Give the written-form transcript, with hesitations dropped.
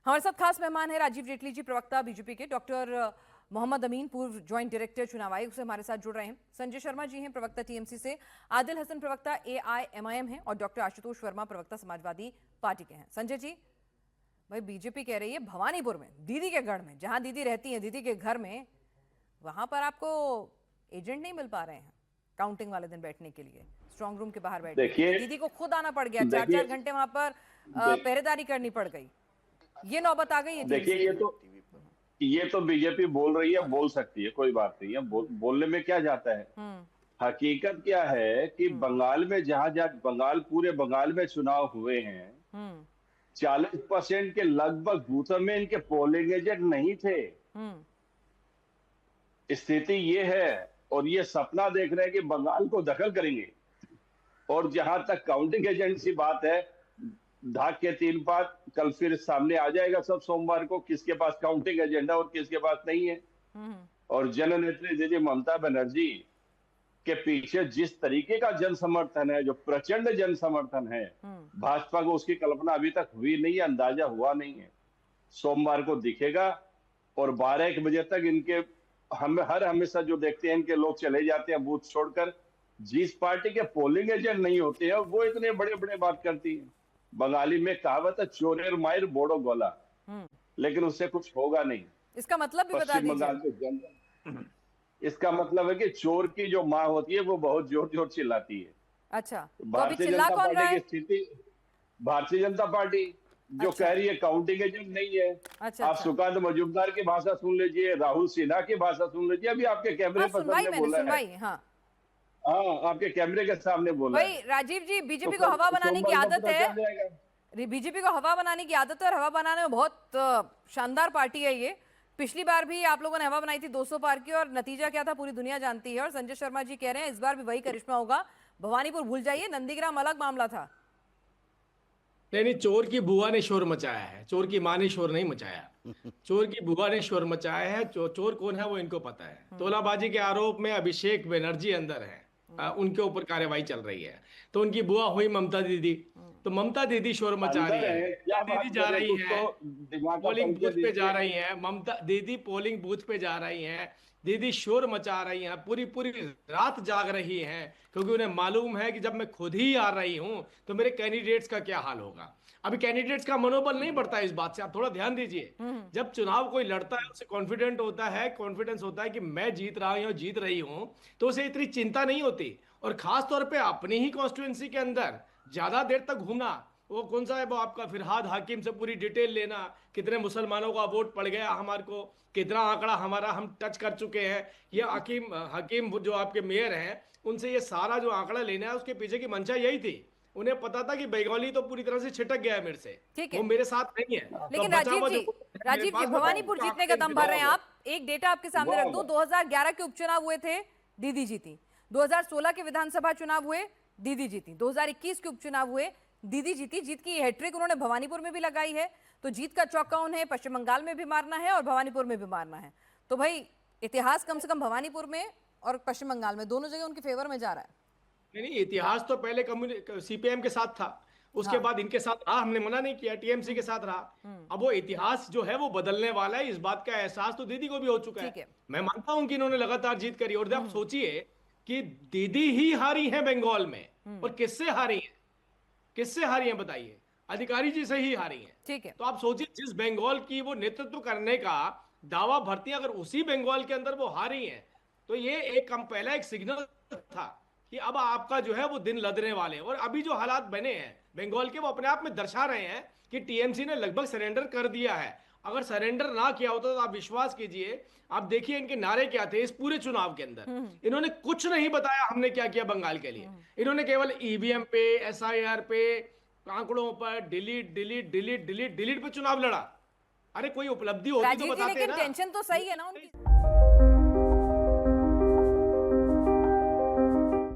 हमारे साथ खास मेहमान है राजीव जेटली जी, प्रवक्ता बीजेपी के, डॉक्टर मोहम्मद अमीन, पूर्व ज्वाइंट डायरेक्टर चुनाव आयोग से हमारे साथ जुड़ रहे हैं, संजय शर्मा जी हैं प्रवक्ता टीएमसी से, आदिल हसन प्रवक्ता एआईएमआईएम हैं और डॉक्टर आशुतोष वर्मा प्रवक्ता समाजवादी पार्टी के हैं। संजय जी, भाई बीजेपी कह रही है भवानीपुर में, दीदी के गढ़ में, जहां दीदी रहती है, दीदी के घर में, वहां पर आपको एजेंट नहीं मिल पा रहे हैं काउंटिंग वाले दिन बैठने के लिए, स्ट्रांग रूम के बाहर बैठने के लिए। दीदी को खुद आना पड़ गया, 4-4 घंटे वहां पर पहरेदारी करनी पड़ गई। ये नौबत आ गई है। देखिए, ये तो बीजेपी बोल रही है, बोल सकती है, कोई बात नहीं है, बोलने में क्या जाता है। हकीकत क्या है कि बंगाल में जहां जहां पूरे बंगाल में चुनाव हुए हैं, 40% के लगभग बूथों में इनके पोलिंग एजेंट नहीं थे। स्थिति ये है, और ये सपना देख रहे हैं कि बंगाल को दखल करेंगे। और जहां तक काउंटिंग एजेंट की बात है, धाक के 3 बात कल फिर सामने आ जाएगा सब सोमवार को, किसके पास काउंटिंग एजेंडा और किसके पास नहीं है। और जननेत्री दीदी ममता बनर्जी के पीछे जिस तरीके का जन समर्थन है, जो प्रचंड जन समर्थन है भाजपा को, उसकी कल्पना अभी तक हुई नहीं है, अंदाजा हुआ नहीं है। सोमवार को दिखेगा। और 12-1 बजे तक इनके हमेशा जो देखते हैं, इनके लोग चले जाते हैं बूथ छोड़कर। जिस पार्टी के पोलिंग एजेंट नहीं होते हैं, वो इतने बड़े बड़े बात करती है। बंगाली में कहावत है, चोरेर मायर बोड़ो गोला, लेकिन उससे कुछ होगा नहीं। इसका मतलब भी बता दीजिए। इसका मतलब है कि चोर की जो माँ होती है, वो बहुत जोर जोर चिल्लाती है। अच्छा, भारतीय जनता पार्टी की स्थिति, भारतीय जनता पार्टी जो कह रही है काउंटिंग एजेंट नहीं है। आप सुकांत मजूमदार की भाषा सुन लीजिए, राहुल सिन्हा की भाषा सुन लीजिए, अभी आपके कैमरे पर बोला है। हाँ, आपके कैमरे के सामने बोला भाई राजीव जी, बीजेपी को हवा बनाने की आदत है, बीजेपी को हवा बनाने की आदत है और हवा बनाने में बहुत शानदार पार्टी है ये। पिछली बार भी आप लोगों ने हवा बनाई थी 200 पार की, और नतीजा क्या था पूरी दुनिया जानती है। और संजय शर्मा जी कह रहे हैं इस बार भी वही करिश्मा होगा। भवानीपुर भूल जाइए, नंदीग्राम अलग मामला था। नहीं, चोर की बुआ ने शोर मचाया है, चोर की माँ ने शोर नहीं मचाया। चोर की बुआ ने शोर मचाया है। चोर कौन है वो इनको पता है। तोलाबाजी के आरोप में अभिषेक बनर्जी अंदर है, उनके ऊपर कार्रवाई चल रही है। तो उनकी बुआ हुई ममता दीदी, तो ममता दीदी शोर मचा रही है। दीदी जा रही है पोलिंग बूथ पे, जा रही है ममता दीदी पोलिंग बूथ पे जा रही हैं। दीदी शोर मचा रही हैं, पूरी पूरी रात जाग रही हैं, क्योंकि उन्हें मालूम है कि जब मैं खुद ही आ रही हूं तो मेरे कैंडिडेट्स का क्या हाल होगा। अभी कैंडिडेट्स का मनोबल नहीं बढ़ता है इस बात से, आप थोड़ा ध्यान दीजिए। जब चुनाव कोई लड़ता है, उसे कॉन्फिडेंट होता है, कॉन्फिडेंस होता है कि मैं जीत रहा हूं, जीत रही हूं, तो उसे इतनी चिंता नहीं होती। और खास तौर पे अपनी ही कॉन्स्टिट्यूएंसी के अंदर ज्यादा देर तक घूमना, वो कौन सा है वो आपका फिरहाद हाकिम से पूरी डिटेल लेना, कितने मुसलमानों का वोट पड़ गया हमारे को, कितना आंकड़ा हमारा हम टच कर चुके हैं। ये हकीम जो आपके मेयर हैं, उनसे ये सारा जो आंकड़ा लेना है, उसके पीछे की मंशा यही थी। उन्हें पता था कि बंगाली तो पूरी तरह से छिटक गया है मेरे से, वो मेरे साथ नहीं है। लेकिन राजीव जी भवानीपुर जीतने का दम भर रहे हैं आप। एक डेटा आपके सामने रख दूं, 2011 के उपचुनाव हुए थे, दीदी जीती। 2016 के विधानसभा चुनाव हुए, दीदी जीती। 2021 के उपचुनाव हुए, दीदी जीती। जीत की हैट्रिक उन्होंने भवानीपुर में भी लगाई है। तो जीत का चौका उन्हें पश्चिम बंगाल में भी मारना है और भवानीपुर में भी मारना है। तो भाई इतिहास कम से कम भवानीपुर में और पश्चिम बंगाल में दोनों जगह उनके फेवर में जा रहा है। नहीं, इतिहास तो पहले सीपीएम के साथ था, उसके बाद इनके साथ रहा, हमने मना नहीं किया, टीएमसी के साथ रहा। अब वो इतिहास जो है वो बदलने वाला है, इस बात का एहसास तो दीदी को भी हो चुका है। मैं मानता हूं कि इन्होंने लगातार जीत करी। और आप सोचिए कि दीदी ही हारी है बंगाल में, और किससे हारी है, किससे हारी है बताइए, अधिकारी जी से ही हारी है। ठीक है, तो आप सोचिए, जिस बंगाल की वो नेतृत्व करने का दावा भरती है, अगर उसी बंगाल के अंदर वो हारी है, तो ये एक पहला एक सिग्नल था कि अब आपका जो है वो दिन लदने वाले। और अभी जो हालात बने हैं बंगाल के, वो अपने आप में दर्शा रहे हैं कि टीएमसी ने लगभग सरेंडर कर दिया है। अगर सरेंडर ना किया होता तो आप विश्वास कीजिए, आप देखिए इनके नारे क्या थे इस पूरे चुनाव के अंदर। इन्होंने कुछ नहीं बताया हमने क्या किया बंगाल के लिए। इन्होंने केवल ईवीएम पे, एसआईआर पे, आंकड़ों पर delete delete delete delete delete पे चुनाव लड़ा। अरे कोई उपलब्धि होती तो बताते ना। टेंशन तो सही है ना उनकी।